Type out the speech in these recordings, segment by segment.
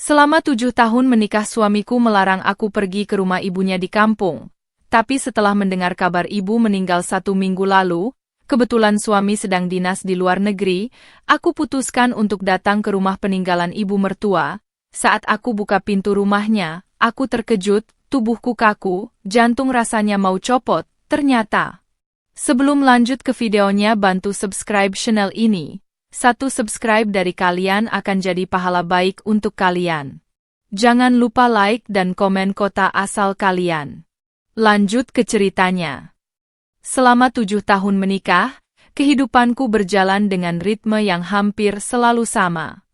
Selama 7 tahun menikah suamiku melarang aku pergi ke rumah ibunya di kampung. Tapi setelah mendengar kabar ibu meninggal 1 minggu lalu, kebetulan suami sedang dinas di luar negeri, aku putuskan untuk datang ke rumah peninggalan ibu mertua. Saat aku buka pintu rumahnya, aku terkejut, tubuhku kaku, jantung rasanya mau copot, ternyata. Sebelum lanjut ke videonya, bantu subscribe channel ini. 1 subscribe dari kalian akan jadi pahala baik untuk kalian. Jangan lupa like dan komen kota asal kalian. Lanjut ke ceritanya. Selama 7 tahun menikah, kehidupanku berjalan dengan ritme yang hampir selalu sama.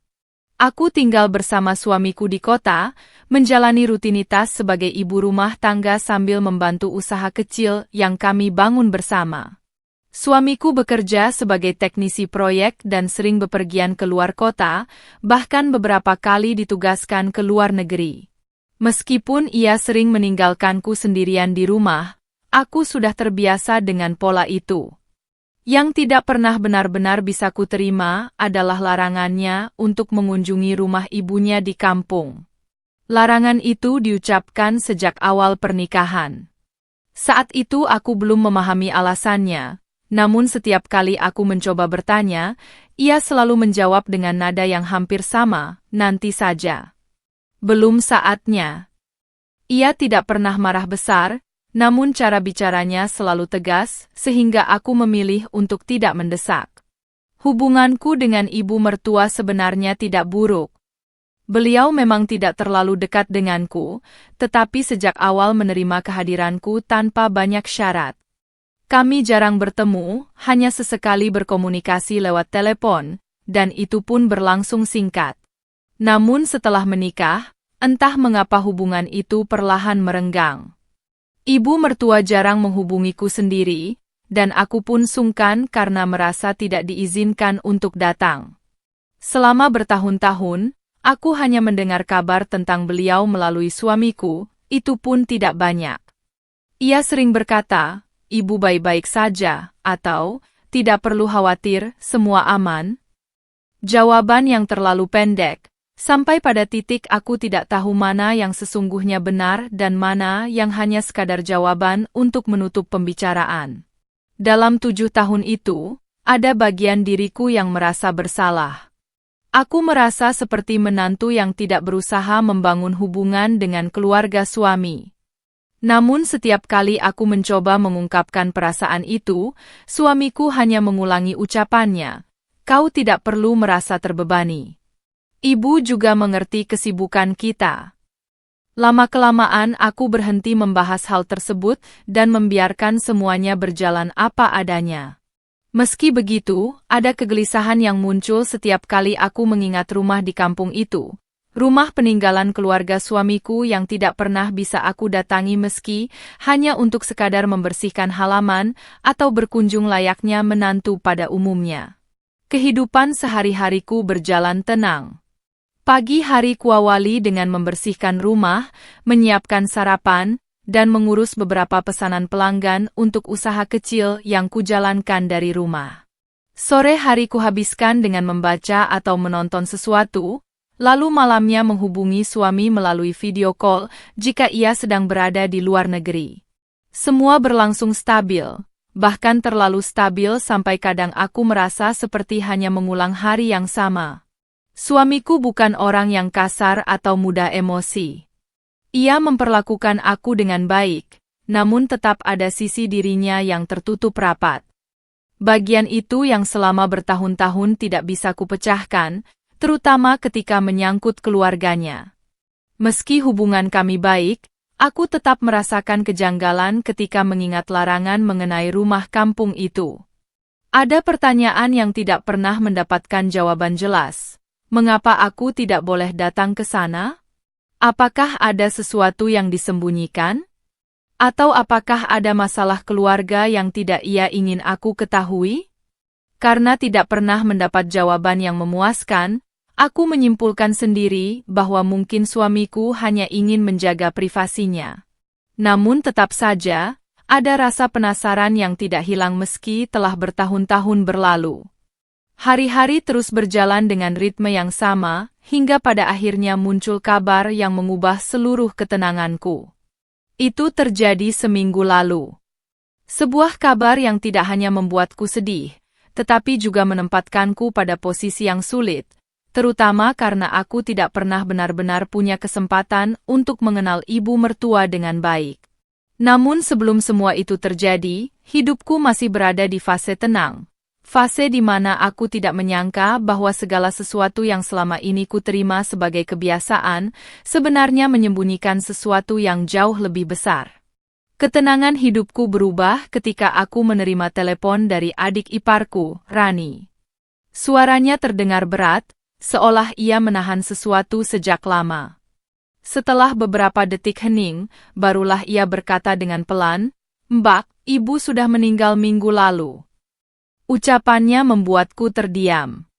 Aku tinggal bersama suamiku di kota, menjalani rutinitas sebagai ibu rumah tangga sambil membantu usaha kecil yang kami bangun bersama. Suamiku bekerja sebagai teknisi proyek dan sering bepergian ke luar kota, bahkan beberapa kali ditugaskan ke luar negeri. Meskipun ia sering meninggalkanku sendirian di rumah, aku sudah terbiasa dengan pola itu. Yang tidak pernah benar-benar bisa kuterima adalah larangannya untuk mengunjungi rumah ibunya di kampung. Larangan itu diucapkan sejak awal pernikahan. Saat itu aku belum memahami alasannya. Namun setiap kali aku mencoba bertanya, ia selalu menjawab dengan nada yang hampir sama, nanti saja. Belum saatnya. Ia tidak pernah marah besar, namun cara bicaranya selalu tegas, sehingga aku memilih untuk tidak mendesak. Hubunganku dengan ibu mertua sebenarnya tidak buruk. Beliau memang tidak terlalu dekat denganku, tetapi sejak awal menerima kehadiranku tanpa banyak syarat. Kami jarang bertemu, hanya sesekali berkomunikasi lewat telepon, dan itu pun berlangsung singkat. Namun setelah menikah, entah mengapa hubungan itu perlahan merenggang. Ibu mertua jarang menghubungiku sendiri, dan aku pun sungkan karena merasa tidak diizinkan untuk datang. Selama bertahun-tahun, aku hanya mendengar kabar tentang beliau melalui suamiku, itu pun tidak banyak. Ia sering berkata, "Ibu baik-baik saja," atau "Tidak perlu khawatir, semua aman." Jawaban yang terlalu pendek, sampai pada titik aku tidak tahu mana yang sesungguhnya benar dan mana yang hanya sekadar jawaban untuk menutup pembicaraan. Dalam 7 tahun itu, ada bagian diriku yang merasa bersalah. Aku merasa seperti menantu yang tidak berusaha membangun hubungan dengan keluarga suami. Namun setiap kali aku mencoba mengungkapkan perasaan itu, suamiku hanya mengulangi ucapannya, "Kau tidak perlu merasa terbebani. Ibu juga mengerti kesibukan kita." Lama-kelamaan aku berhenti membahas hal tersebut dan membiarkan semuanya berjalan apa adanya. Meski begitu, ada kegelisahan yang muncul setiap kali aku mengingat rumah di kampung itu. Rumah peninggalan keluarga suamiku yang tidak pernah bisa aku datangi meski hanya untuk sekadar membersihkan halaman atau berkunjung layaknya menantu pada umumnya. Kehidupan sehari-hariku berjalan tenang. Pagi hari kuawali dengan membersihkan rumah, menyiapkan sarapan, dan mengurus beberapa pesanan pelanggan untuk usaha kecil yang kujalankan dari rumah. Sore hari kuhabiskan dengan membaca atau menonton sesuatu, lalu malamnya menghubungi suami melalui video call jika ia sedang berada di luar negeri. Semua berlangsung stabil, bahkan terlalu stabil sampai kadang aku merasa seperti hanya mengulang hari yang sama. Suamiku bukan orang yang kasar atau mudah emosi. Ia memperlakukan aku dengan baik, namun tetap ada sisi dirinya yang tertutup rapat. Bagian itu yang selama bertahun-tahun tidak bisa kupecahkan, terutama ketika menyangkut keluarganya. Meski hubungan kami baik, aku tetap merasakan kejanggalan ketika mengingat larangan mengenai rumah kampung itu. Ada pertanyaan yang tidak pernah mendapatkan jawaban jelas. Mengapa aku tidak boleh datang ke sana? Apakah ada sesuatu yang disembunyikan? Atau apakah ada masalah keluarga yang tidak ia ingin aku ketahui? Karena tidak pernah mendapat jawaban yang memuaskan, aku menyimpulkan sendiri bahwa mungkin suamiku hanya ingin menjaga privasinya. Namun tetap saja, ada rasa penasaran yang tidak hilang meski telah bertahun-tahun berlalu. Hari-hari terus berjalan dengan ritme yang sama, hingga pada akhirnya muncul kabar yang mengubah seluruh ketenanganku. Itu terjadi seminggu lalu. Sebuah kabar yang tidak hanya membuatku sedih, tetapi juga menempatkanku pada posisi yang sulit, terutama karena aku tidak pernah benar-benar punya kesempatan untuk mengenal ibu mertua dengan baik. Namun sebelum semua itu terjadi, hidupku masih berada di fase tenang. Fase di mana aku tidak menyangka bahwa segala sesuatu yang selama ini kuterima sebagai kebiasaan, sebenarnya menyembunyikan sesuatu yang jauh lebih besar. Ketenangan hidupku berubah ketika aku menerima telepon dari adik iparku, Rani. Suaranya terdengar berat, seolah ia menahan sesuatu sejak lama. Setelah beberapa detik hening, barulah ia berkata dengan pelan, "Mbak, ibu sudah meninggal minggu lalu." Ucapannya membuatku terdiam.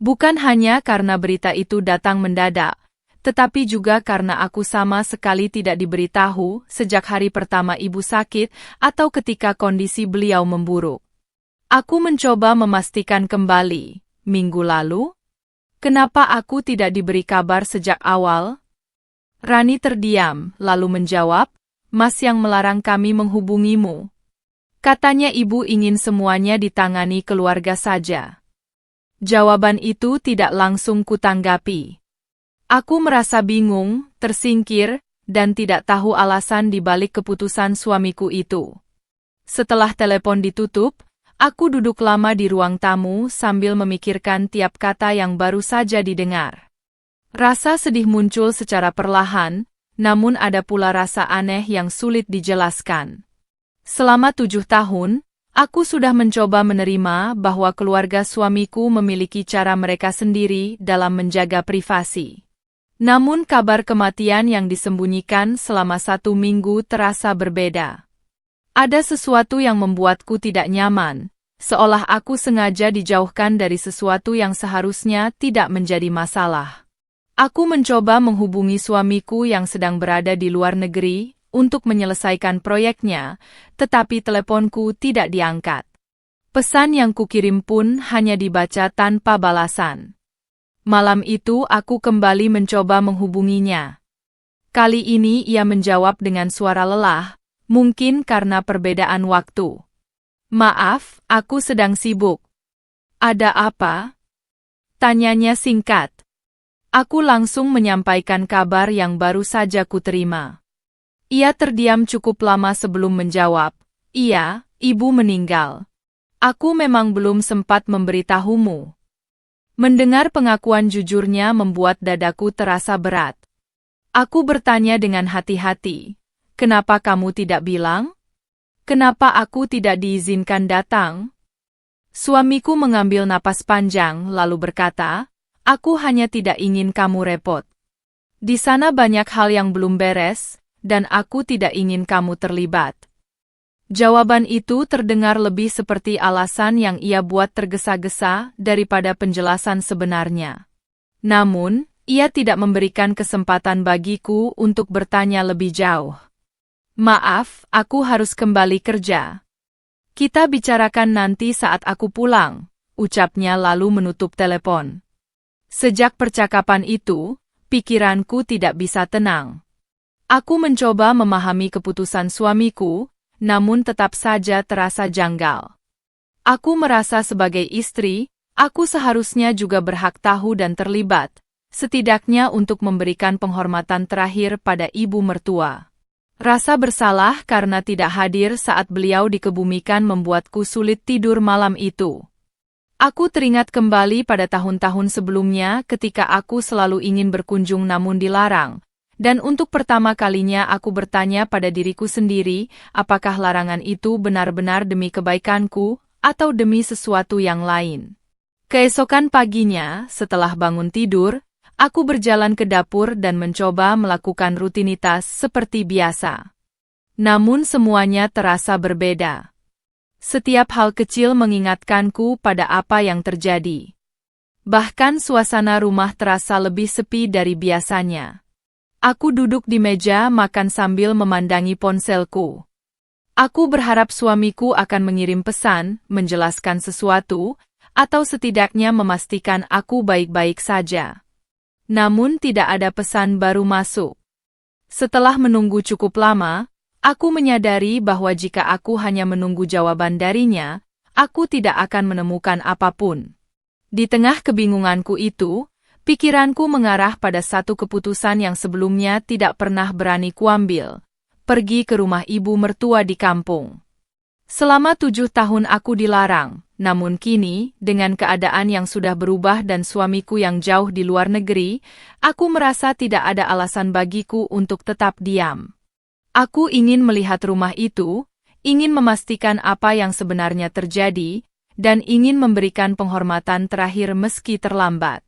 Bukan hanya karena berita itu datang mendadak, tetapi juga karena aku sama sekali tidak diberitahu sejak hari pertama ibu sakit atau ketika kondisi beliau memburuk. Aku mencoba memastikan kembali, minggu lalu? Kenapa aku tidak diberi kabar sejak awal? Rani terdiam, lalu menjawab, "Mas yang melarang kami menghubungimu. Katanya ibu ingin semuanya ditangani keluarga saja." Jawaban itu tidak langsung kutanggapi. Aku merasa bingung, tersingkir, dan tidak tahu alasan di balik keputusan suamiku itu. Setelah telepon ditutup, aku duduk lama di ruang tamu sambil memikirkan tiap kata yang baru saja didengar. Rasa sedih muncul secara perlahan, namun ada pula rasa aneh yang sulit dijelaskan. Selama 7 tahun, aku sudah mencoba menerima bahwa keluarga suamiku memiliki cara mereka sendiri dalam menjaga privasi. Namun kabar kematian yang disembunyikan selama 1 minggu terasa berbeda. Ada sesuatu yang membuatku tidak nyaman, seolah aku sengaja dijauhkan dari sesuatu yang seharusnya tidak menjadi masalah. Aku mencoba menghubungi suamiku yang sedang berada di luar negeri untuk menyelesaikan proyeknya, tetapi teleponku tidak diangkat. Pesan yang kukirim pun hanya dibaca tanpa balasan. Malam itu aku kembali mencoba menghubunginya. Kali ini ia menjawab dengan suara lelah, mungkin karena perbedaan waktu. "Maaf, aku sedang sibuk." "Ada apa?" tanyanya singkat. Aku langsung menyampaikan kabar yang baru saja kuterima. Ia terdiam cukup lama sebelum menjawab, "Iya, ibu meninggal. Aku memang belum sempat memberitahumu." Mendengar pengakuan jujurnya membuat dadaku terasa berat. Aku bertanya dengan hati-hati, "Kenapa kamu tidak bilang? Kenapa aku tidak diizinkan datang?" Suamiku mengambil napas panjang lalu berkata, "Aku hanya tidak ingin kamu repot. Di sana banyak hal yang belum beres, dan aku tidak ingin kamu terlibat." Jawaban itu terdengar lebih seperti alasan yang ia buat tergesa-gesa daripada penjelasan sebenarnya. Namun, ia tidak memberikan kesempatan bagiku untuk bertanya lebih jauh. "Maaf, aku harus kembali kerja. Kita bicarakan nanti saat aku pulang," ucapnya lalu menutup telepon. Sejak percakapan itu, pikiranku tidak bisa tenang. Aku mencoba memahami keputusan suamiku, namun tetap saja terasa janggal. Aku merasa sebagai istri, aku seharusnya juga berhak tahu dan terlibat, setidaknya untuk memberikan penghormatan terakhir pada ibu mertua. Rasa bersalah karena tidak hadir saat beliau dikebumikan membuatku sulit tidur malam itu. Aku teringat kembali pada tahun-tahun sebelumnya ketika aku selalu ingin berkunjung namun dilarang, dan untuk pertama kalinya aku bertanya pada diriku sendiri, apakah larangan itu benar-benar demi kebaikanku, atau demi sesuatu yang lain. Keesokan paginya, setelah bangun tidur, aku berjalan ke dapur dan mencoba melakukan rutinitas seperti biasa. Namun semuanya terasa berbeda. Setiap hal kecil mengingatkanku pada apa yang terjadi. Bahkan suasana rumah terasa lebih sepi dari biasanya. Aku duduk di meja makan sambil memandangi ponselku. Aku berharap suamiku akan mengirim pesan, menjelaskan sesuatu, atau setidaknya memastikan aku baik-baik saja. Namun tidak ada pesan baru masuk. Setelah menunggu cukup lama, aku menyadari bahwa jika aku hanya menunggu jawaban darinya, aku tidak akan menemukan apapun. Di tengah kebingunganku itu, pikiranku mengarah pada satu keputusan yang sebelumnya tidak pernah berani kuambil, pergi ke rumah ibu mertua di kampung. Selama 7 tahun aku dilarang, namun kini, dengan keadaan yang sudah berubah dan suamiku yang jauh di luar negeri, aku merasa tidak ada alasan bagiku untuk tetap diam. Aku ingin melihat rumah itu, ingin memastikan apa yang sebenarnya terjadi, dan ingin memberikan penghormatan terakhir meski terlambat.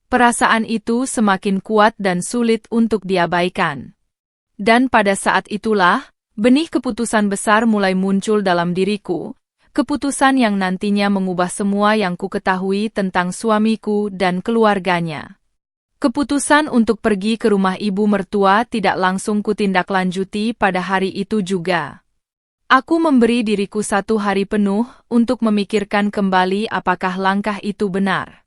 Perasaan itu semakin kuat dan sulit untuk diabaikan. Dan pada saat itulah, benih keputusan besar mulai muncul dalam diriku, keputusan yang nantinya mengubah semua yang kuketahui tentang suamiku dan keluarganya. Keputusan untuk pergi ke rumah ibu mertua tidak langsung kutindaklanjuti pada hari itu juga. Aku memberi diriku 1 hari penuh untuk memikirkan kembali apakah langkah itu benar.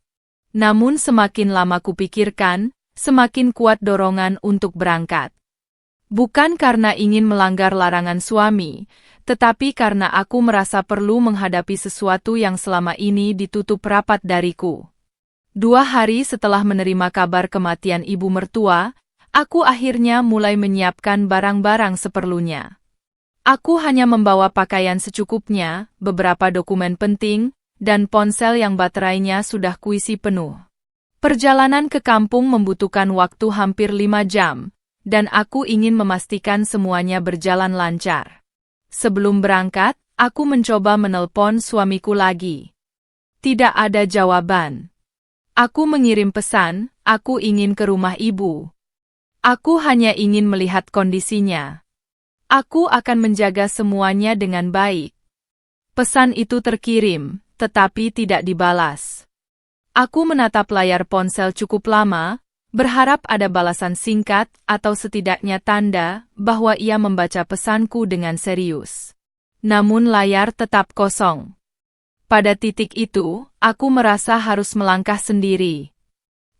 Namun semakin lama kupikirkan, semakin kuat dorongan untuk berangkat. Bukan karena ingin melanggar larangan suami, tetapi karena aku merasa perlu menghadapi sesuatu yang selama ini ditutup rapat dariku. 2 hari setelah menerima kabar kematian ibu mertua, aku akhirnya mulai menyiapkan barang-barang seperlunya. Aku hanya membawa pakaian secukupnya, beberapa dokumen penting, dan ponsel yang baterainya sudah kuisi penuh. Perjalanan ke kampung membutuhkan waktu hampir 5 jam, dan aku ingin memastikan semuanya berjalan lancar. Sebelum berangkat, aku mencoba menelpon suamiku lagi. Tidak ada jawaban. Aku mengirim pesan, aku ingin ke rumah ibu. Aku hanya ingin melihat kondisinya. Aku akan menjaga semuanya dengan baik. Pesan itu terkirim, tetapi tidak dibalas. Aku menatap layar ponsel cukup lama, berharap ada balasan singkat atau setidaknya tanda bahwa ia membaca pesanku dengan serius. Namun layar tetap kosong. Pada titik itu, aku merasa harus melangkah sendiri.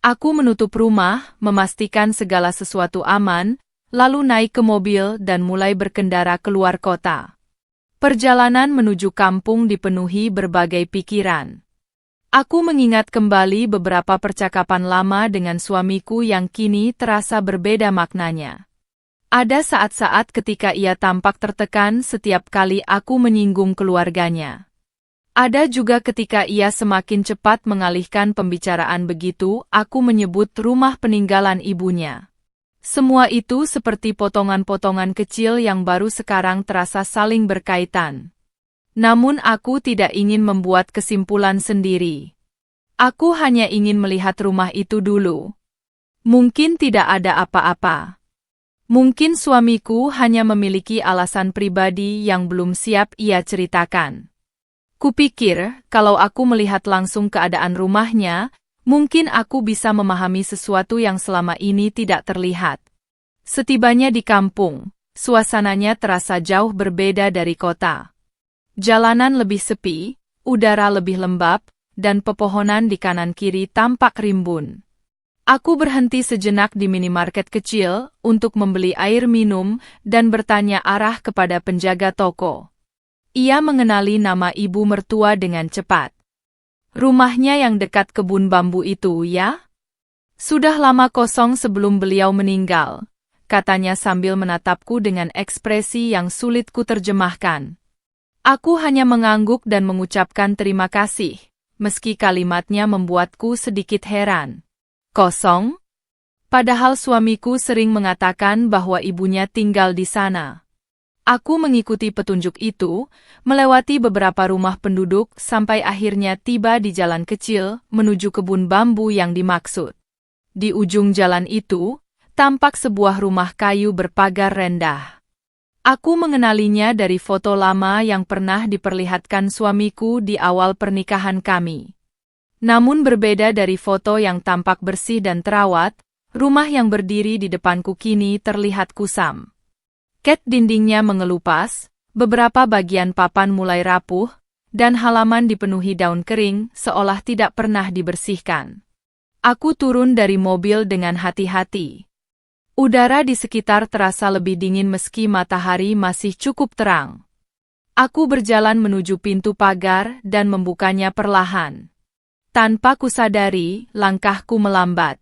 Aku menutup rumah, memastikan segala sesuatu aman, lalu naik ke mobil dan mulai berkendara keluar kota. Perjalanan menuju kampung dipenuhi berbagai pikiran. Aku mengingat kembali beberapa percakapan lama dengan suamiku yang kini terasa berbeda maknanya. Ada saat-saat ketika ia tampak tertekan setiap kali aku menyinggung keluarganya. Ada juga ketika ia semakin cepat mengalihkan pembicaraan begitu aku menyebut rumah peninggalan ibunya. Semua itu seperti potongan-potongan kecil yang baru sekarang terasa saling berkaitan. Namun aku tidak ingin membuat kesimpulan sendiri. Aku hanya ingin melihat rumah itu dulu. Mungkin tidak ada apa-apa. Mungkin suamiku hanya memiliki alasan pribadi yang belum siap ia ceritakan. Kupikir, kalau aku melihat langsung keadaan rumahnya, mungkin aku bisa memahami sesuatu yang selama ini tidak terlihat. Setibanya di kampung, suasananya terasa jauh berbeda dari kota. Jalanan lebih sepi, udara lebih lembab, dan pepohonan di kanan kiri tampak rimbun. Aku berhenti sejenak di minimarket kecil untuk membeli air minum dan bertanya arah kepada penjaga toko. Ia mengenali nama ibu mertua dengan cepat. Rumahnya yang dekat kebun bambu itu, ya? Sudah lama kosong sebelum beliau meninggal, katanya sambil menatapku dengan ekspresi yang sulit kuterjemahkan. Aku hanya mengangguk dan mengucapkan terima kasih, meski kalimatnya membuatku sedikit heran. Kosong? Padahal suamiku sering mengatakan bahwa ibunya tinggal di sana. Aku mengikuti petunjuk itu, melewati beberapa rumah penduduk sampai akhirnya tiba di jalan kecil menuju kebun bambu yang dimaksud. Di ujung jalan itu, tampak sebuah rumah kayu berpagar rendah. Aku mengenalinya dari foto lama yang pernah diperlihatkan suamiku di awal pernikahan kami. Namun berbeda dari foto yang tampak bersih dan terawat, rumah yang berdiri di depanku kini terlihat kusam. Cat dindingnya mengelupas, beberapa bagian papan mulai rapuh, dan halaman dipenuhi daun kering seolah tidak pernah dibersihkan. Aku turun dari mobil dengan hati-hati. Udara di sekitar terasa lebih dingin meski matahari masih cukup terang. Aku berjalan menuju pintu pagar dan membukanya perlahan. Tanpa kusadari, langkahku melambat.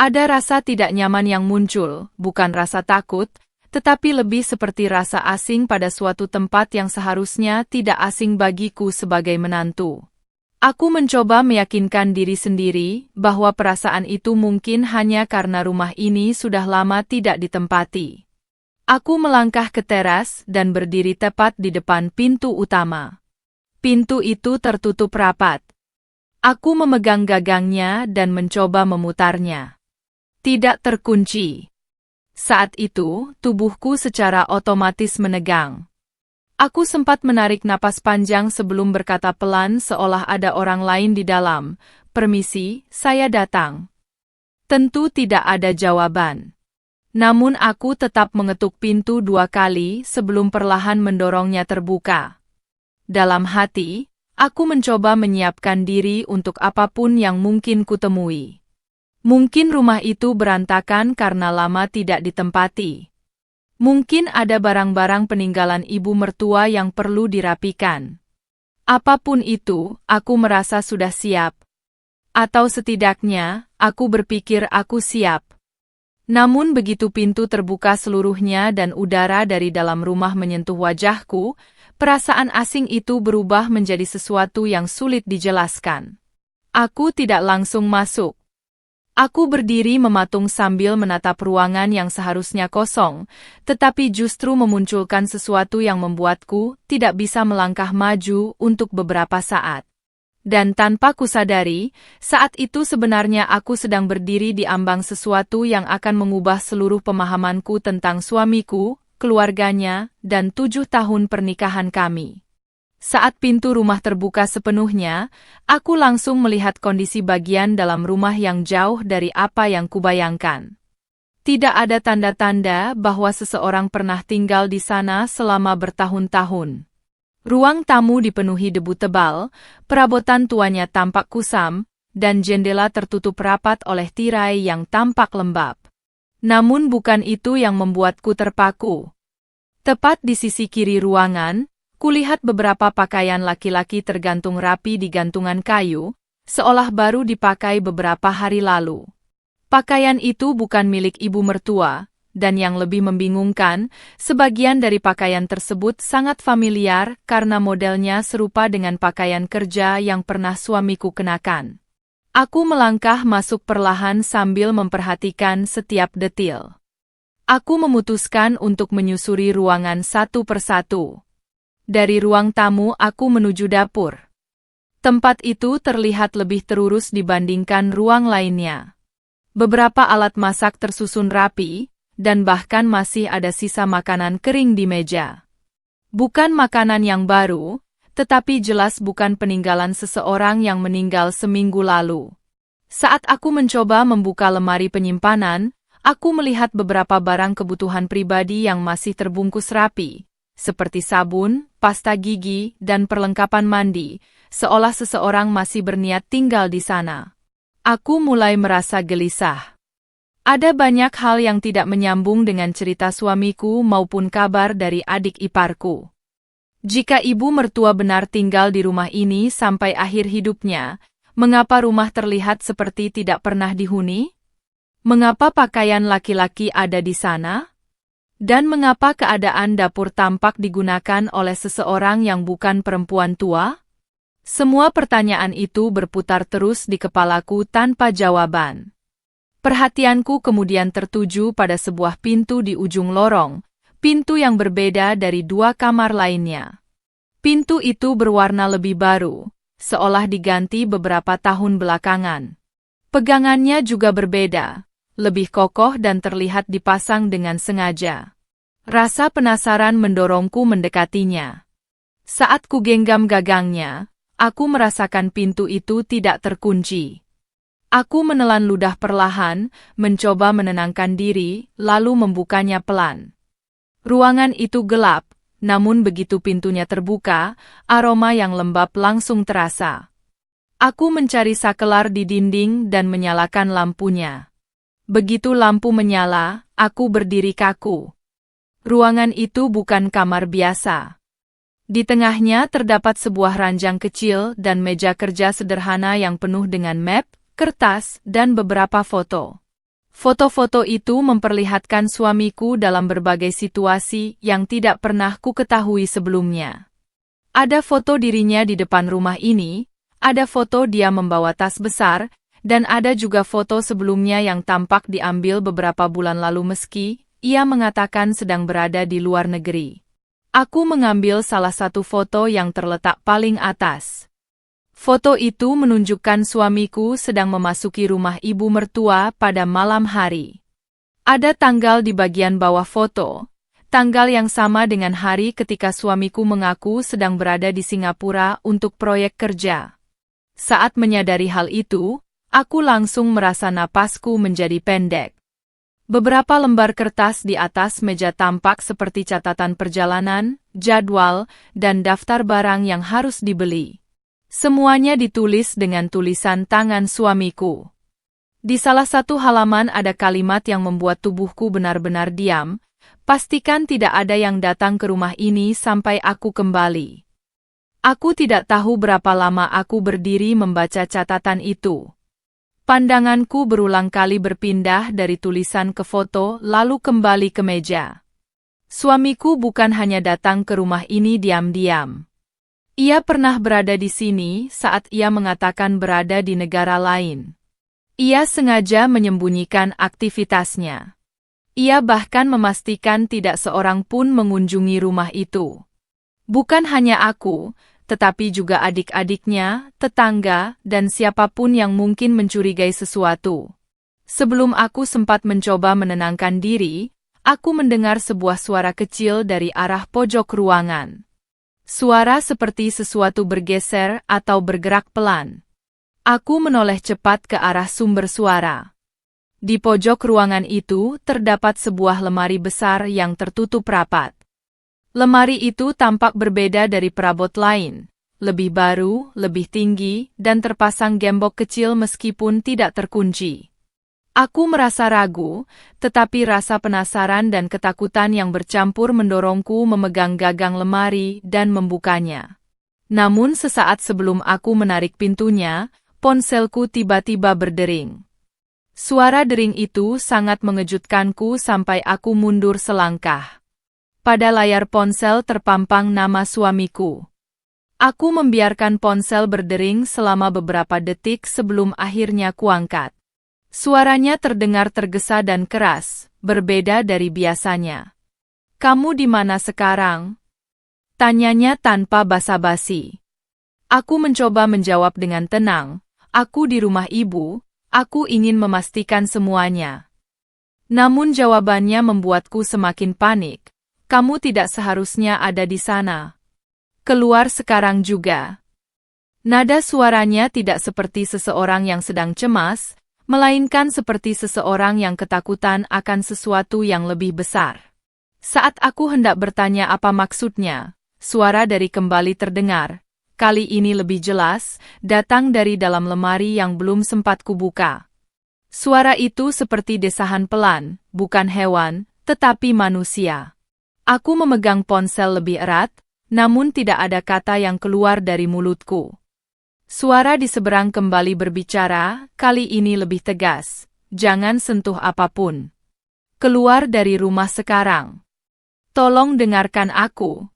Ada rasa tidak nyaman yang muncul, bukan rasa takut, tetapi lebih seperti rasa asing pada suatu tempat yang seharusnya tidak asing bagiku sebagai menantu. Aku mencoba meyakinkan diri sendiri bahwa perasaan itu mungkin hanya karena rumah ini sudah lama tidak ditempati. Aku melangkah ke teras dan berdiri tepat di depan pintu utama. Pintu itu tertutup rapat. Aku memegang gagangnya dan mencoba memutarnya. Tidak terkunci. Saat itu, tubuhku secara otomatis menegang. Aku sempat menarik napas panjang sebelum berkata pelan seolah ada orang lain di dalam. "Permisi, saya datang." Tentu tidak ada jawaban. Namun aku tetap mengetuk pintu 2 kali sebelum perlahan mendorongnya terbuka. Dalam hati, aku mencoba menyiapkan diri untuk apapun yang mungkin kutemui. Mungkin rumah itu berantakan karena lama tidak ditempati. Mungkin ada barang-barang peninggalan ibu mertua yang perlu dirapikan. Apapun itu, aku merasa sudah siap. Atau setidaknya, aku berpikir aku siap. Namun begitu pintu terbuka seluruhnya dan udara dari dalam rumah menyentuh wajahku, perasaan asing itu berubah menjadi sesuatu yang sulit dijelaskan. Aku tidak langsung masuk. Aku berdiri mematung sambil menatap ruangan yang seharusnya kosong, tetapi justru memunculkan sesuatu yang membuatku tidak bisa melangkah maju untuk beberapa saat. Dan tanpa kusadari, saat itu sebenarnya aku sedang berdiri di ambang sesuatu yang akan mengubah seluruh pemahamanku tentang suamiku, keluarganya, dan 7 tahun pernikahan kami. Saat pintu rumah terbuka sepenuhnya, aku langsung melihat kondisi bagian dalam rumah yang jauh dari apa yang kubayangkan. Tidak ada tanda-tanda bahwa seseorang pernah tinggal di sana selama bertahun-tahun. Ruang tamu dipenuhi debu tebal, perabotan tuanya tampak kusam, dan jendela tertutup rapat oleh tirai yang tampak lembab. Namun bukan itu yang membuatku terpaku. Tepat di sisi kiri ruangan, kulihat beberapa pakaian laki-laki tergantung rapi di gantungan kayu, seolah baru dipakai beberapa hari lalu. Pakaian itu bukan milik ibu mertua, dan yang lebih membingungkan, sebagian dari pakaian tersebut sangat familiar karena modelnya serupa dengan pakaian kerja yang pernah suamiku kenakan. Aku melangkah masuk perlahan sambil memperhatikan setiap detil. Aku memutuskan untuk menyusuri ruangan satu persatu. Dari ruang tamu aku menuju dapur. Tempat itu terlihat lebih terurus dibandingkan ruang lainnya. Beberapa alat masak tersusun rapi, dan bahkan masih ada sisa makanan kering di meja. Bukan makanan yang baru, tetapi jelas bukan peninggalan seseorang yang meninggal seminggu lalu. Saat aku mencoba membuka lemari penyimpanan, aku melihat beberapa barang kebutuhan pribadi yang masih terbungkus rapi, seperti sabun, pasta gigi, dan perlengkapan mandi, seolah seseorang masih berniat tinggal di sana. Aku mulai merasa gelisah. Ada banyak hal yang tidak menyambung dengan cerita suamiku maupun kabar dari adik iparku. Jika ibu mertua benar tinggal di rumah ini sampai akhir hidupnya, mengapa rumah terlihat seperti tidak pernah dihuni? Mengapa pakaian laki-laki ada di sana? Dan mengapa keadaan dapur tampak digunakan oleh seseorang yang bukan perempuan tua? Semua pertanyaan itu berputar terus di kepalaku tanpa jawaban. Perhatianku kemudian tertuju pada sebuah pintu di ujung lorong, pintu yang berbeda dari 2 kamar lainnya. Pintu itu berwarna lebih baru, seolah diganti beberapa tahun belakangan. Pegangannya juga berbeda, lebih kokoh dan terlihat dipasang dengan sengaja. Rasa penasaran mendorongku mendekatinya. Saat ku genggam gagangnya, aku merasakan pintu itu tidak terkunci. Aku menelan ludah perlahan, mencoba menenangkan diri, lalu membukanya pelan. Ruangan itu gelap, namun begitu pintunya terbuka, aroma yang lembab langsung terasa. Aku mencari sakelar di dinding dan menyalakan lampunya. Begitu lampu menyala, aku berdiri kaku. Ruangan itu bukan kamar biasa. Di tengahnya terdapat sebuah ranjang kecil dan meja kerja sederhana yang penuh dengan map, kertas, dan beberapa foto. Foto-foto itu memperlihatkan suamiku dalam berbagai situasi yang tidak pernah ku ketahui sebelumnya. Ada foto dirinya di depan rumah ini, ada foto dia membawa tas besar, dan ada juga foto sebelumnya yang tampak diambil beberapa bulan lalu meski ia mengatakan sedang berada di luar negeri. Aku mengambil salah satu foto yang terletak paling atas. Foto itu menunjukkan suamiku sedang memasuki rumah ibu mertua pada malam hari. Ada tanggal di bagian bawah foto, tanggal yang sama dengan hari ketika suamiku mengaku sedang berada di Singapura untuk proyek kerja. Saat menyadari hal itu, aku langsung merasa napasku menjadi pendek. Beberapa lembar kertas di atas meja tampak seperti catatan perjalanan, jadwal, dan daftar barang yang harus dibeli. Semuanya ditulis dengan tulisan tangan suamiku. Di salah satu halaman ada kalimat yang membuat tubuhku benar-benar diam, pastikan tidak ada yang datang ke rumah ini sampai aku kembali. Aku tidak tahu berapa lama aku berdiri membaca catatan itu. Pandanganku berulang kali berpindah dari tulisan ke foto lalu kembali ke meja. Suamiku bukan hanya datang ke rumah ini diam-diam. Ia pernah berada di sini saat ia mengatakan berada di negara lain. Ia sengaja menyembunyikan aktivitasnya. Ia bahkan memastikan tidak seorang pun mengunjungi rumah itu. Bukan hanya aku, tetapi juga adik-adiknya, tetangga, dan siapapun yang mungkin mencurigai sesuatu. Sebelum aku sempat mencoba menenangkan diri, aku mendengar sebuah suara kecil dari arah pojok ruangan. Suara seperti sesuatu bergeser atau bergerak pelan. Aku menoleh cepat ke arah sumber suara. Di pojok ruangan itu terdapat sebuah lemari besar yang tertutup rapat. Lemari itu tampak berbeda dari perabot lain, lebih baru, lebih tinggi, dan terpasang gembok kecil meskipun tidak terkunci. Aku merasa ragu, tetapi rasa penasaran dan ketakutan yang bercampur mendorongku memegang gagang lemari dan membukanya. Namun sesaat sebelum aku menarik pintunya, ponselku tiba-tiba berdering. Suara dering itu sangat mengejutkanku sampai aku mundur selangkah. Pada layar ponsel terpampang nama suamiku. Aku membiarkan ponsel berdering selama beberapa detik sebelum akhirnya kuangkat. Suaranya terdengar tergesa dan keras, berbeda dari biasanya. "Kamu di mana sekarang?" Tanyanya tanpa basa-basi. Aku mencoba menjawab dengan tenang, "Aku di rumah ibu, aku ingin memastikan semuanya." Namun jawabannya membuatku semakin panik. "Kamu tidak seharusnya ada di sana. Keluar sekarang juga." Nada suaranya tidak seperti seseorang yang sedang cemas, melainkan seperti seseorang yang ketakutan akan sesuatu yang lebih besar. Saat aku hendak bertanya apa maksudnya, suara dari kembali terdengar. Kali ini lebih jelas, datang dari dalam lemari yang belum sempat kubuka. Suara itu seperti desahan pelan, bukan hewan, tetapi manusia. Aku memegang ponsel lebih erat, namun tidak ada kata yang keluar dari mulutku. Suara di seberang kembali berbicara, kali ini lebih tegas. "Jangan sentuh apapun. Keluar dari rumah sekarang. Tolong dengarkan aku."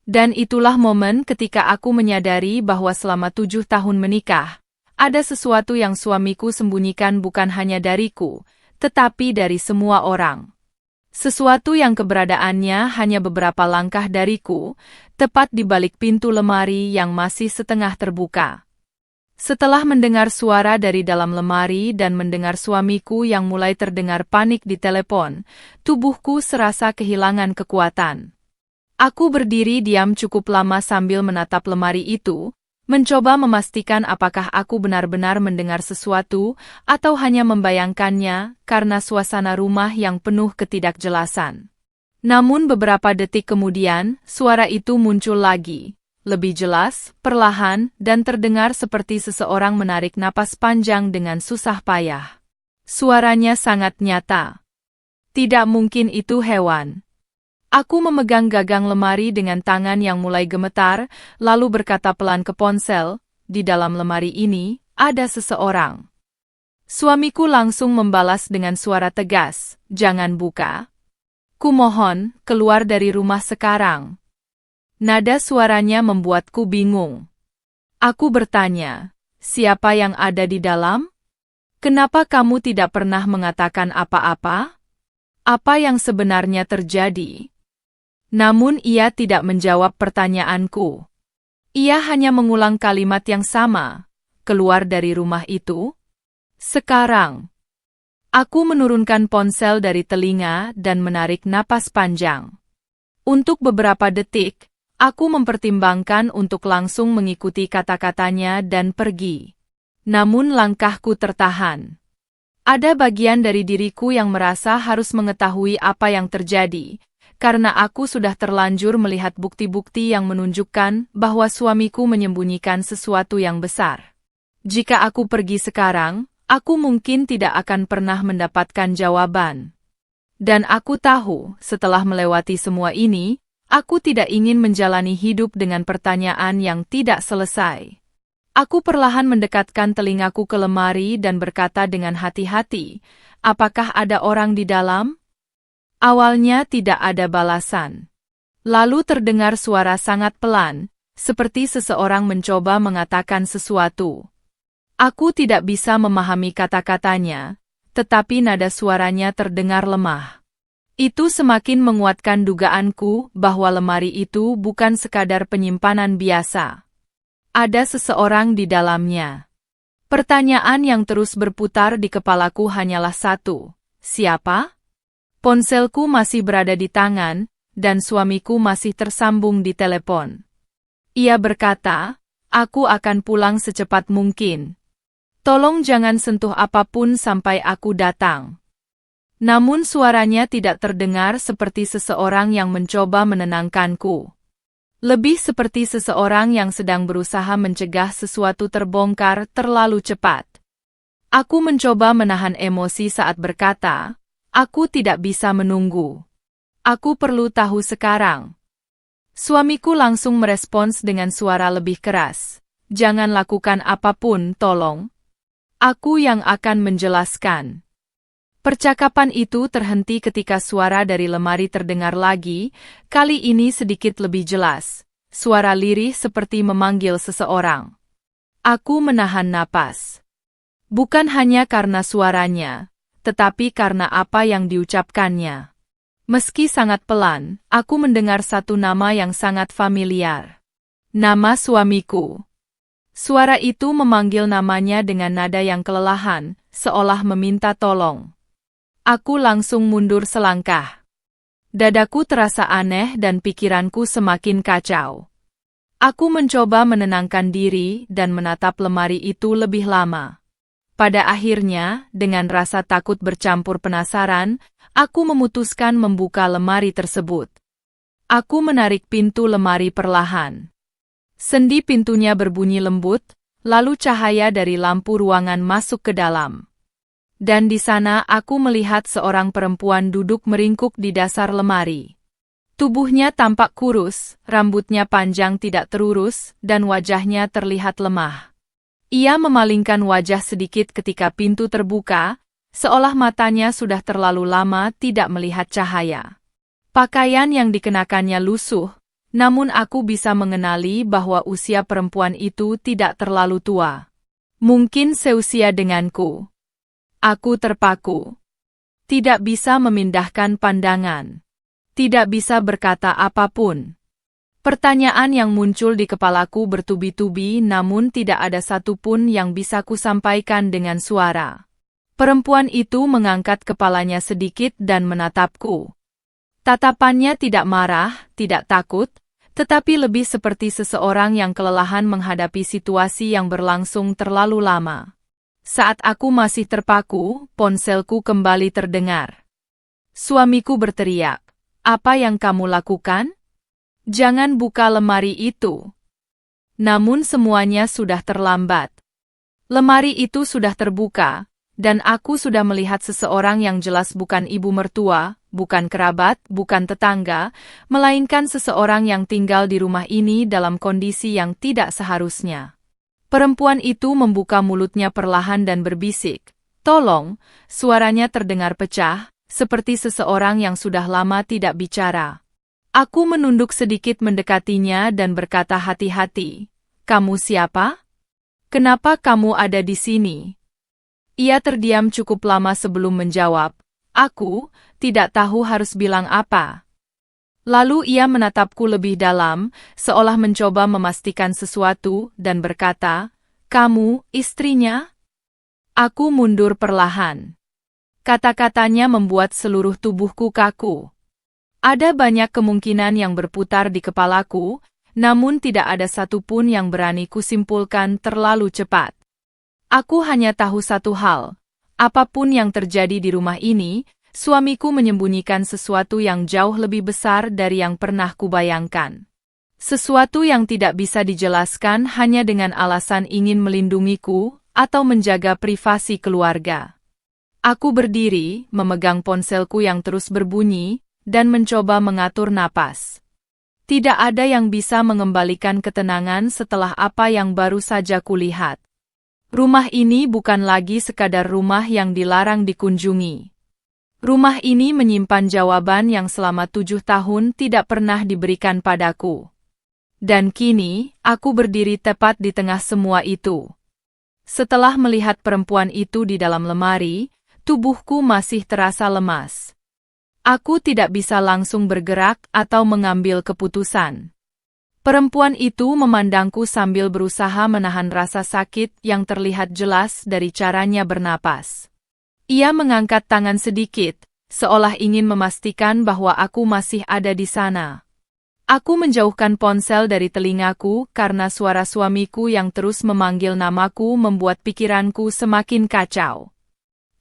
Dan itulah momen ketika aku menyadari bahwa selama 7 tahun menikah, ada sesuatu yang suamiku sembunyikan bukan hanya dariku, tetapi dari semua orang. Sesuatu yang keberadaannya hanya beberapa langkah dariku, tepat di balik pintu lemari yang masih setengah terbuka. Setelah mendengar suara dari dalam lemari dan mendengar suamiku yang mulai terdengar panik di telepon, tubuhku serasa kehilangan kekuatan. Aku berdiri diam cukup lama sambil menatap lemari itu, mencoba memastikan apakah aku benar-benar mendengar sesuatu atau hanya membayangkannya karena suasana rumah yang penuh ketidakjelasan. Namun beberapa detik kemudian, suara itu muncul lagi. Lebih jelas, perlahan, dan terdengar seperti seseorang menarik napas panjang dengan susah payah. Suaranya sangat nyata. Tidak mungkin itu hewan. Aku memegang gagang lemari dengan tangan yang mulai gemetar, lalu berkata pelan ke ponsel, "Di dalam lemari ini, ada seseorang." Suamiku langsung membalas dengan suara tegas, "Jangan buka. Kumohon, keluar dari rumah sekarang." Nada suaranya membuatku bingung. Aku bertanya, "Siapa yang ada di dalam? Kenapa kamu tidak pernah mengatakan apa-apa? Apa yang sebenarnya terjadi?" Namun ia tidak menjawab pertanyaanku. Ia hanya mengulang kalimat yang sama, "Keluar dari rumah itu sekarang." Aku menurunkan ponsel dari telinga dan menarik napas panjang. Untuk beberapa detik, aku mempertimbangkan untuk langsung mengikuti kata-katanya dan pergi. Namun langkahku tertahan. Ada bagian dari diriku yang merasa harus mengetahui apa yang terjadi, karena aku sudah terlanjur melihat bukti-bukti yang menunjukkan bahwa suamiku menyembunyikan sesuatu yang besar. Jika aku pergi sekarang, aku mungkin tidak akan pernah mendapatkan jawaban. Dan aku tahu, setelah melewati semua ini, aku tidak ingin menjalani hidup dengan pertanyaan yang tidak selesai. Aku perlahan mendekatkan telingaku ke lemari dan berkata dengan hati-hati, "Apakah ada orang di dalam?" Awalnya tidak ada balasan. Lalu terdengar suara sangat pelan, seperti seseorang mencoba mengatakan sesuatu. Aku tidak bisa memahami kata-katanya, tetapi nada suaranya terdengar lemah. Itu semakin menguatkan dugaanku bahwa lemari itu bukan sekadar penyimpanan biasa. Ada seseorang di dalamnya. Pertanyaan yang terus berputar di kepalaku hanyalah satu, siapa? Ponselku masih berada di tangan, dan suamiku masih tersambung di telepon. Ia berkata, "Aku akan pulang secepat mungkin. Tolong jangan sentuh apapun sampai aku datang." Namun suaranya tidak terdengar seperti seseorang yang mencoba menenangkanku. Lebih seperti seseorang yang sedang berusaha mencegah sesuatu terbongkar terlalu cepat. Aku mencoba menahan emosi saat berkata, "Aku tidak bisa menunggu. Aku perlu tahu sekarang." Suamiku langsung merespons dengan suara lebih keras, "Jangan lakukan apapun, tolong. Aku yang akan menjelaskan." Percakapan itu terhenti ketika suara dari lemari terdengar lagi, kali ini sedikit lebih jelas. Suara lirih seperti memanggil seseorang. Aku menahan napas. Bukan hanya karena suaranya, tetapi karena apa yang diucapkannya. Meski sangat pelan, aku mendengar satu nama yang sangat familiar. Nama suamiku. Suara itu memanggil namanya dengan nada yang kelelahan, seolah meminta tolong. Aku langsung mundur selangkah. Dadaku terasa aneh dan pikiranku semakin kacau. Aku mencoba menenangkan diri dan menatap lemari itu lebih lama. Pada akhirnya, dengan rasa takut bercampur penasaran, aku memutuskan membuka lemari tersebut. Aku menarik pintu lemari perlahan. Sendi pintunya berbunyi lembut, lalu cahaya dari lampu ruangan masuk ke dalam. Dan di sana aku melihat seorang perempuan duduk meringkuk di dasar lemari. Tubuhnya tampak kurus, rambutnya panjang tidak terurus, dan wajahnya terlihat lemah. Ia memalingkan wajah sedikit ketika pintu terbuka, seolah matanya sudah terlalu lama tidak melihat cahaya. Pakaian yang dikenakannya lusuh, namun aku bisa mengenali bahwa usia perempuan itu tidak terlalu tua. Mungkin seusia denganku. Aku terpaku. Tidak bisa memindahkan pandangan. Tidak bisa berkata apapun. Pertanyaan yang muncul di kepalaku bertubi-tubi namun tidak ada satupun yang bisa kusampaikan dengan suara. Perempuan itu mengangkat kepalanya sedikit dan menatapku. Tatapannya tidak marah, tidak takut, tetapi lebih seperti seseorang yang kelelahan menghadapi situasi yang berlangsung terlalu lama. Saat aku masih terpaku, ponselku kembali terdengar. Suamiku berteriak, apa yang kamu lakukan? Jangan buka lemari itu. Namun semuanya sudah terlambat. Lemari itu sudah terbuka, dan aku sudah melihat seseorang yang jelas bukan ibu mertua, bukan kerabat, bukan tetangga, melainkan seseorang yang tinggal di rumah ini dalam kondisi yang tidak seharusnya. Perempuan itu membuka mulutnya perlahan dan berbisik, "Tolong," suaranya terdengar pecah, seperti seseorang yang sudah lama tidak bicara. Aku menunduk sedikit mendekatinya dan berkata hati-hati, "Kamu siapa? Kenapa kamu ada di sini?" Ia terdiam cukup lama sebelum menjawab. Aku tidak tahu harus bilang apa. Lalu ia menatapku lebih dalam, seolah mencoba memastikan sesuatu, dan berkata, "Kamu, istrinya?" Aku mundur perlahan. Kata-katanya membuat seluruh tubuhku kaku. Ada banyak kemungkinan yang berputar di kepalaku, namun tidak ada satupun yang berani kusimpulkan terlalu cepat. Aku hanya tahu satu hal. Apapun yang terjadi di rumah ini, suamiku menyembunyikan sesuatu yang jauh lebih besar dari yang pernah kubayangkan. Sesuatu yang tidak bisa dijelaskan hanya dengan alasan ingin melindungiku atau menjaga privasi keluarga. Aku berdiri, memegang ponselku yang terus berbunyi, dan mencoba mengatur napas. Tidak ada yang bisa mengembalikan ketenangan setelah apa yang baru saja kulihat. Rumah ini bukan lagi sekadar rumah yang dilarang dikunjungi. Rumah ini menyimpan jawaban yang selama 7 tahun tidak pernah diberikan padaku. Dan kini, aku berdiri tepat di tengah semua itu. Setelah melihat perempuan itu di dalam lemari, tubuhku masih terasa lemas. Aku tidak bisa langsung bergerak atau mengambil keputusan. Perempuan itu memandangku sambil berusaha menahan rasa sakit yang terlihat jelas dari caranya bernapas. Ia mengangkat tangan sedikit, seolah ingin memastikan bahwa aku masih ada di sana. Aku menjauhkan ponsel dari telingaku karena suara suamiku yang terus memanggil namaku membuat pikiranku semakin kacau.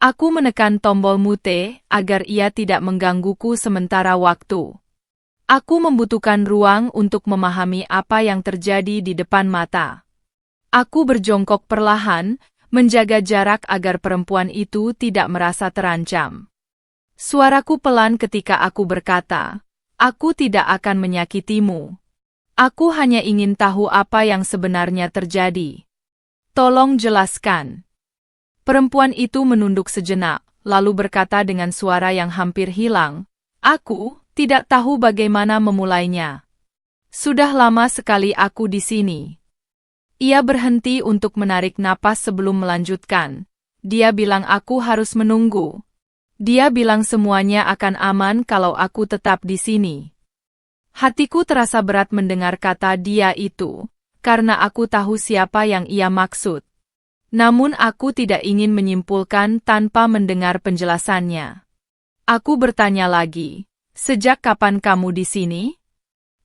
Aku menekan tombol mute agar ia tidak menggangguku sementara waktu. Aku membutuhkan ruang untuk memahami apa yang terjadi di depan mata. Aku berjongkok perlahan, menjaga jarak agar perempuan itu tidak merasa terancam. Suaraku pelan ketika aku berkata, "Aku tidak akan menyakitimu. Aku hanya ingin tahu apa yang sebenarnya terjadi. Tolong jelaskan." Perempuan itu menunduk sejenak, lalu berkata dengan suara yang hampir hilang, "Aku tidak tahu bagaimana memulainya. Sudah lama sekali aku di sini." Ia berhenti untuk menarik napas sebelum melanjutkan. Dia bilang aku harus menunggu. Dia bilang semuanya akan aman kalau aku tetap di sini. Hatiku terasa berat mendengar kata dia itu, karena aku tahu siapa yang ia maksud. Namun aku tidak ingin menyimpulkan tanpa mendengar penjelasannya. Aku bertanya lagi, "Sejak kapan kamu di sini?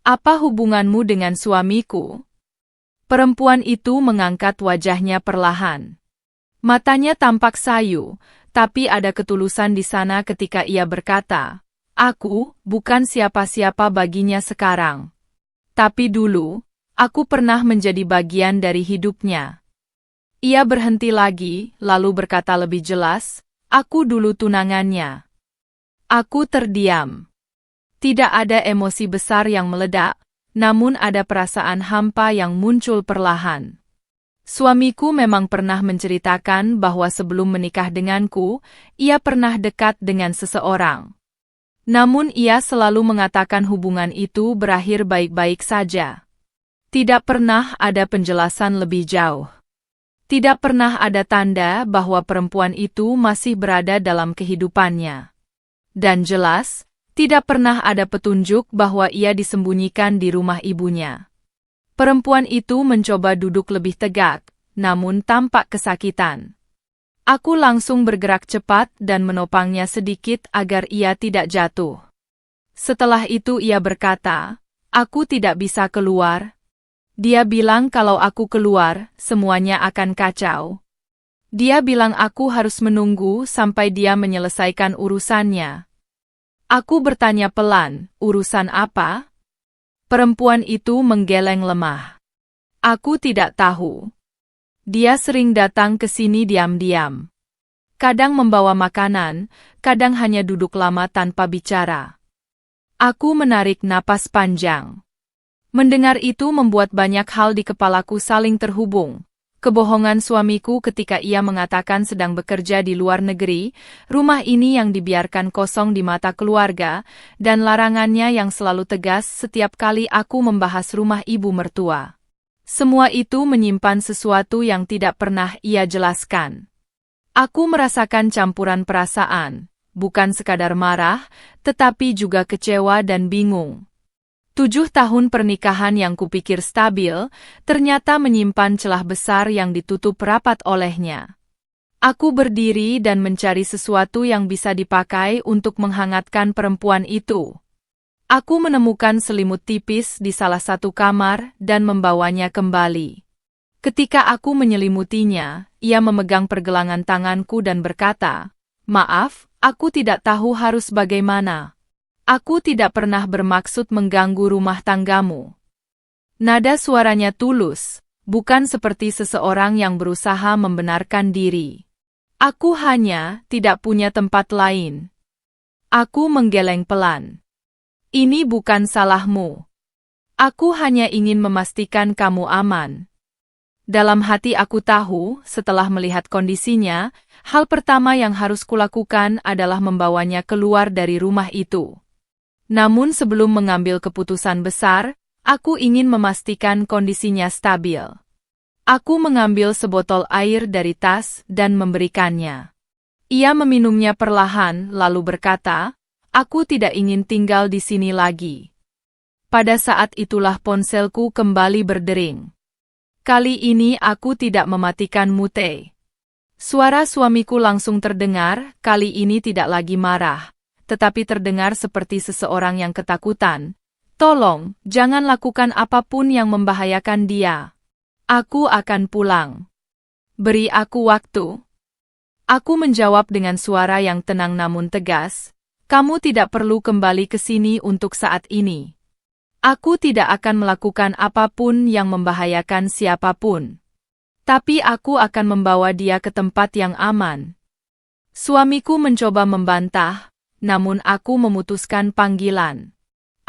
Apa hubunganmu dengan suamiku?" Perempuan itu mengangkat wajahnya perlahan. Matanya tampak sayu, tapi ada ketulusan di sana ketika ia berkata, "Aku bukan siapa-siapa baginya sekarang. Tapi dulu, aku pernah menjadi bagian dari hidupnya." Ia berhenti lagi, lalu berkata lebih jelas, "Aku dulu tunangannya." Aku terdiam. Tidak ada emosi besar yang meledak, namun ada perasaan hampa yang muncul perlahan. Suamiku memang pernah menceritakan bahwa sebelum menikah denganku, ia pernah dekat dengan seseorang. Namun ia selalu mengatakan hubungan itu berakhir baik-baik saja. Tidak pernah ada penjelasan lebih jauh. Tidak pernah ada tanda bahwa perempuan itu masih berada dalam kehidupannya. Dan jelas, tidak pernah ada petunjuk bahwa ia disembunyikan di rumah ibunya. Perempuan itu mencoba duduk lebih tegak, namun tampak kesakitan. Aku langsung bergerak cepat dan menopangnya sedikit agar ia tidak jatuh. Setelah itu ia berkata, "Aku tidak bisa keluar." Dia bilang kalau aku keluar, semuanya akan kacau. Dia bilang aku harus menunggu sampai dia menyelesaikan urusannya. Aku bertanya pelan, urusan apa? Perempuan itu menggeleng lemah. Aku tidak tahu. Dia sering datang ke sini diam-diam. Kadang membawa makanan, kadang hanya duduk lama tanpa bicara. Aku menarik napas panjang. Mendengar itu membuat banyak hal di kepalaku saling terhubung. Kebohongan suamiku ketika ia mengatakan sedang bekerja di luar negeri, rumah ini yang dibiarkan kosong di mata keluarga, dan larangannya yang selalu tegas setiap kali aku membahas rumah ibu mertua. Semua itu menyimpan sesuatu yang tidak pernah ia jelaskan. Aku merasakan campuran perasaan, bukan sekadar marah, tetapi juga kecewa dan bingung. 7 tahun pernikahan yang kupikir stabil, ternyata menyimpan celah besar yang ditutup rapat olehnya. Aku berdiri dan mencari sesuatu yang bisa dipakai untuk menghangatkan perempuan itu. Aku menemukan selimut tipis di salah satu kamar dan membawanya kembali. Ketika aku menyelimutinya, ia memegang pergelangan tanganku dan berkata, "Maaf, aku tidak tahu harus bagaimana. Aku tidak pernah bermaksud mengganggu rumah tanggamu." Nada suaranya tulus, bukan seperti seseorang yang berusaha membenarkan diri. Aku hanya tidak punya tempat lain. Aku menggeleng pelan. "Ini bukan salahmu. Aku hanya ingin memastikan kamu aman." Dalam hati aku tahu, setelah melihat kondisinya, hal pertama yang harus kulakukan adalah membawanya keluar dari rumah itu. Namun sebelum mengambil keputusan besar, aku ingin memastikan kondisinya stabil. Aku mengambil sebotol air dari tas dan memberikannya. Ia meminumnya perlahan lalu berkata, "Aku tidak ingin tinggal di sini lagi." Pada saat itulah ponselku kembali berdering. Kali ini aku tidak mematikan mute. Suara suamiku langsung terdengar, kali ini tidak lagi marah, tetapi terdengar seperti seseorang yang ketakutan. "Tolong, jangan lakukan apapun yang membahayakan dia. Aku akan pulang. Beri aku waktu." Aku menjawab dengan suara yang tenang namun tegas, "Kamu tidak perlu kembali ke sini untuk saat ini. Aku tidak akan melakukan apapun yang membahayakan siapapun. Tapi aku akan membawa dia ke tempat yang aman." Suamiku mencoba membantah, namun aku memutuskan panggilan.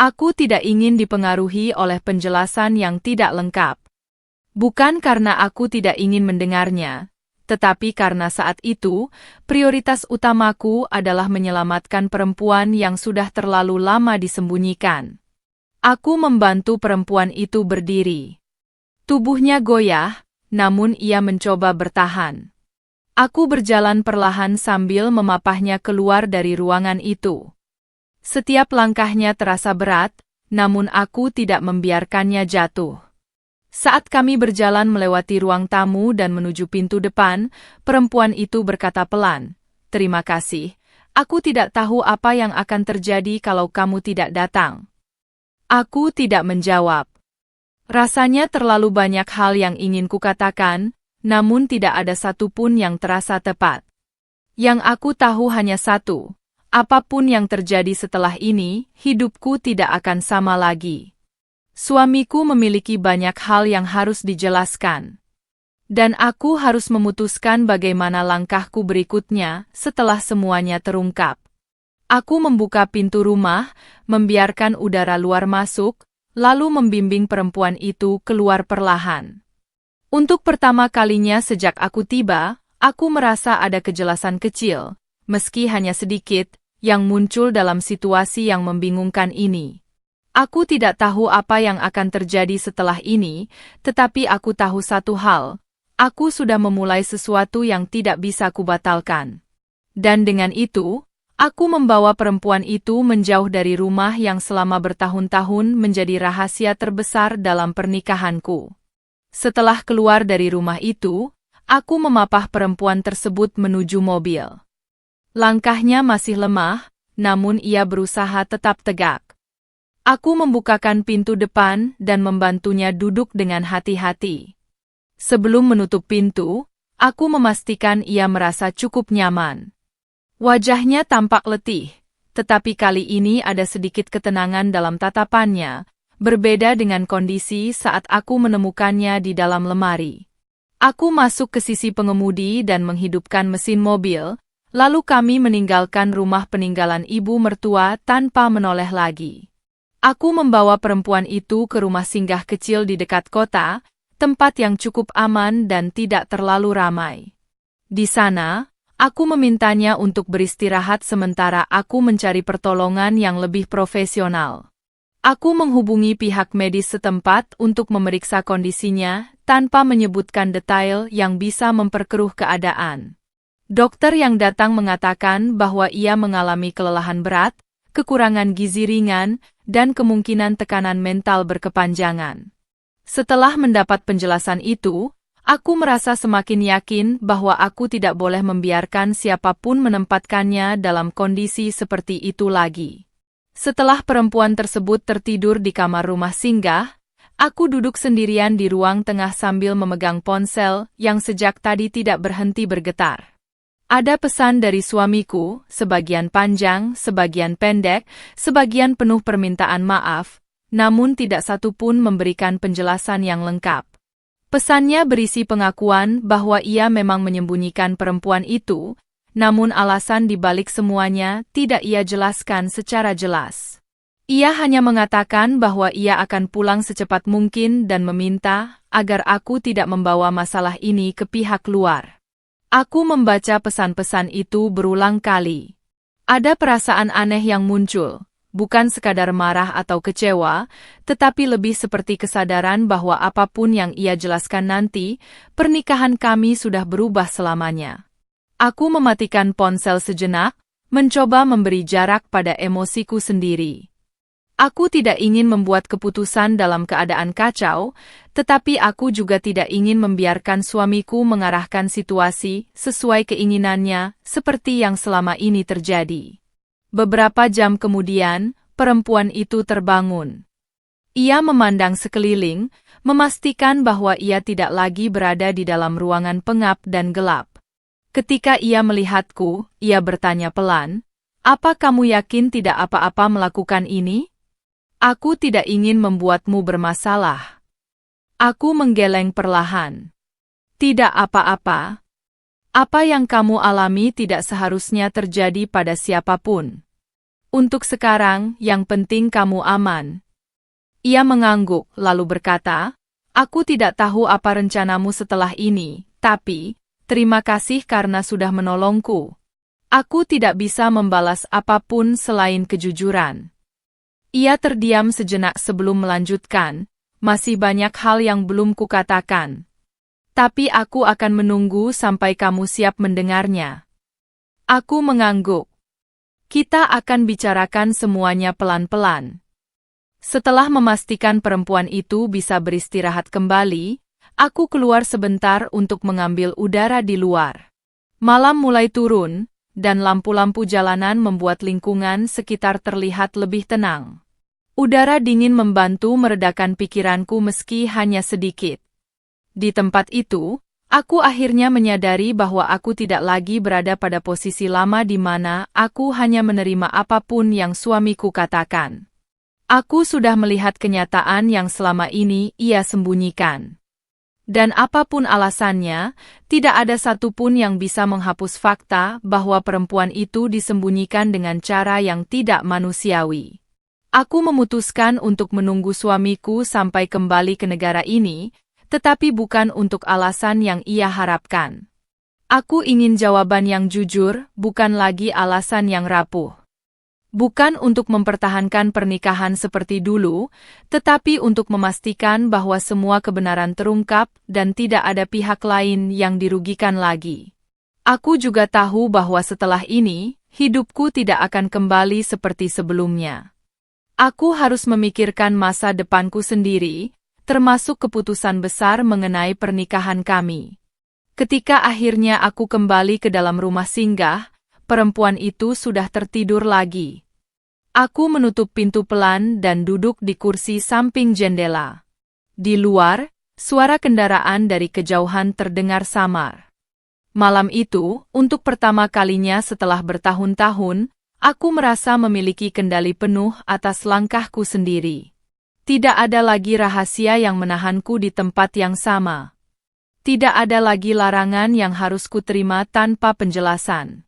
Aku tidak ingin dipengaruhi oleh penjelasan yang tidak lengkap. Bukan karena aku tidak ingin mendengarnya, tetapi karena saat itu, prioritas utamaku adalah menyelamatkan perempuan yang sudah terlalu lama disembunyikan. Aku membantu perempuan itu berdiri. Tubuhnya goyah, namun ia mencoba bertahan. Aku berjalan perlahan sambil memapahnya keluar dari ruangan itu. Setiap langkahnya terasa berat, namun aku tidak membiarkannya jatuh. Saat kami berjalan melewati ruang tamu dan menuju pintu depan, perempuan itu berkata pelan, "Terima kasih. Aku tidak tahu apa yang akan terjadi kalau kamu tidak datang." Aku tidak menjawab. Rasanya terlalu banyak hal yang ingin kukatakan, namun tidak ada satupun yang terasa tepat. Yang aku tahu hanya satu, apapun yang terjadi setelah ini, hidupku tidak akan sama lagi. Suamiku memiliki banyak hal yang harus dijelaskan. Dan aku harus memutuskan bagaimana langkahku berikutnya setelah semuanya terungkap. Aku membuka pintu rumah, membiarkan udara luar masuk, lalu membimbing perempuan itu keluar perlahan. Untuk pertama kalinya sejak aku tiba, aku merasa ada kejelasan kecil, meski hanya sedikit, yang muncul dalam situasi yang membingungkan ini. Aku tidak tahu apa yang akan terjadi setelah ini, tetapi aku tahu satu hal, aku sudah memulai sesuatu yang tidak bisa kubatalkan. Dan dengan itu, aku membawa perempuan itu menjauh dari rumah yang selama bertahun-tahun menjadi rahasia terbesar dalam pernikahanku. Setelah keluar dari rumah itu, aku memapah perempuan tersebut menuju mobil. Langkahnya masih lemah, namun ia berusaha tetap tegak. Aku membukakan pintu depan dan membantunya duduk dengan hati-hati. Sebelum menutup pintu, aku memastikan ia merasa cukup nyaman. Wajahnya tampak letih, tetapi kali ini ada sedikit ketenangan dalam tatapannya, berbeda dengan kondisi saat aku menemukannya di dalam lemari. Aku masuk ke sisi pengemudi dan menghidupkan mesin mobil, lalu kami meninggalkan rumah peninggalan ibu mertua tanpa menoleh lagi. Aku membawa perempuan itu ke rumah singgah kecil di dekat kota, tempat yang cukup aman dan tidak terlalu ramai. Di sana, aku memintanya untuk beristirahat sementara aku mencari pertolongan yang lebih profesional. Aku menghubungi pihak medis setempat untuk memeriksa kondisinya tanpa menyebutkan detail yang bisa memperkeruh keadaan. Dokter yang datang mengatakan bahwa ia mengalami kelelahan berat, kekurangan gizi ringan, dan kemungkinan tekanan mental berkepanjangan. Setelah mendapat penjelasan itu, aku merasa semakin yakin bahwa aku tidak boleh membiarkan siapapun menempatkannya dalam kondisi seperti itu lagi. Setelah perempuan tersebut tertidur di kamar rumah singgah, aku duduk sendirian di ruang tengah sambil memegang ponsel yang sejak tadi tidak berhenti bergetar. Ada pesan dari suamiku, sebagian panjang, sebagian pendek, sebagian penuh permintaan maaf, namun tidak satu pun memberikan penjelasan yang lengkap. Pesannya berisi pengakuan bahwa ia memang menyembunyikan perempuan itu, namun alasan di balik semuanya tidak ia jelaskan secara jelas. Ia hanya mengatakan bahwa ia akan pulang secepat mungkin dan meminta agar aku tidak membawa masalah ini ke pihak luar. Aku membaca pesan-pesan itu berulang kali. Ada perasaan aneh yang muncul, bukan sekadar marah atau kecewa, tetapi lebih seperti kesadaran bahwa apapun yang ia jelaskan nanti, pernikahan kami sudah berubah selamanya. Aku mematikan ponsel sejenak, mencoba memberi jarak pada emosiku sendiri. Aku tidak ingin membuat keputusan dalam keadaan kacau, tetapi aku juga tidak ingin membiarkan suamiku mengarahkan situasi sesuai keinginannya seperti yang selama ini terjadi. Beberapa jam kemudian, perempuan itu terbangun. Ia memandang sekeliling, memastikan bahwa ia tidak lagi berada di dalam ruangan pengap dan gelap. Ketika ia melihatku, ia bertanya pelan, "Apa kamu yakin tidak apa-apa melakukan ini?" "Aku tidak ingin membuatmu bermasalah." Aku menggeleng perlahan. "Tidak apa-apa. Apa yang kamu alami tidak seharusnya terjadi pada siapapun. Untuk sekarang, yang penting kamu aman." Ia mengangguk, lalu berkata, "Aku tidak tahu apa rencanamu setelah ini, tapi terima kasih karena sudah menolongku. Aku tidak bisa membalas apapun selain kejujuran." Ia terdiam sejenak sebelum melanjutkan, "Masih banyak hal yang belum kukatakan. Tapi aku akan menunggu sampai kamu siap mendengarnya." Aku mengangguk. "Kita akan bicarakan semuanya pelan-pelan." Setelah memastikan perempuan itu bisa beristirahat kembali, aku keluar sebentar untuk mengambil udara di luar. Malam mulai turun, dan lampu-lampu jalanan membuat lingkungan sekitar terlihat lebih tenang. Udara dingin membantu meredakan pikiranku meski hanya sedikit. Di tempat itu, aku akhirnya menyadari bahwa aku tidak lagi berada pada posisi lama di mana aku hanya menerima apapun yang suamiku katakan. Aku sudah melihat kenyataan yang selama ini ia sembunyikan. Dan apapun alasannya, tidak ada satupun yang bisa menghapus fakta bahwa perempuan itu disembunyikan dengan cara yang tidak manusiawi. Aku memutuskan untuk menunggu suamiku sampai kembali ke negara ini, tetapi bukan untuk alasan yang ia harapkan. Aku ingin jawaban yang jujur, bukan lagi alasan yang rapuh. Bukan untuk mempertahankan pernikahan seperti dulu, tetapi untuk memastikan bahwa semua kebenaran terungkap dan tidak ada pihak lain yang dirugikan lagi. Aku juga tahu bahwa setelah ini, hidupku tidak akan kembali seperti sebelumnya. Aku harus memikirkan masa depanku sendiri, termasuk keputusan besar mengenai pernikahan kami. Ketika akhirnya aku kembali ke dalam rumah singgah, perempuan itu sudah tertidur lagi. Aku menutup pintu pelan dan duduk di kursi samping jendela. Di luar, suara kendaraan dari kejauhan terdengar samar. Malam itu, untuk pertama kalinya setelah bertahun-tahun, Aku merasa memiliki kendali penuh atas langkahku sendiri. Tidak ada lagi rahasia yang menahanku di tempat yang sama. Tidak ada lagi larangan yang harus kuterima tanpa penjelasan.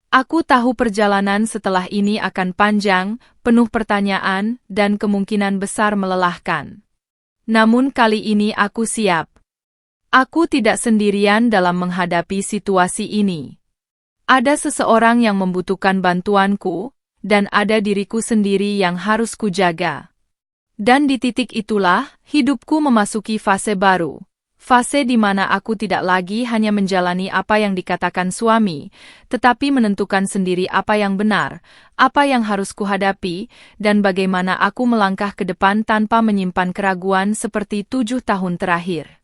Aku tahu perjalanan setelah ini akan panjang, penuh pertanyaan, dan kemungkinan besar melelahkan. Namun kali ini aku siap. Aku tidak sendirian dalam menghadapi situasi ini. Ada seseorang yang membutuhkan bantuanku, dan ada diriku sendiri yang harus kujaga. Dan di titik itulah, hidupku memasuki fase baru. Fase di mana aku tidak lagi hanya menjalani apa yang dikatakan suami, tetapi menentukan sendiri apa yang benar, apa yang harus kuhadapi, dan bagaimana aku melangkah ke depan tanpa menyimpan keraguan seperti 7 tahun terakhir.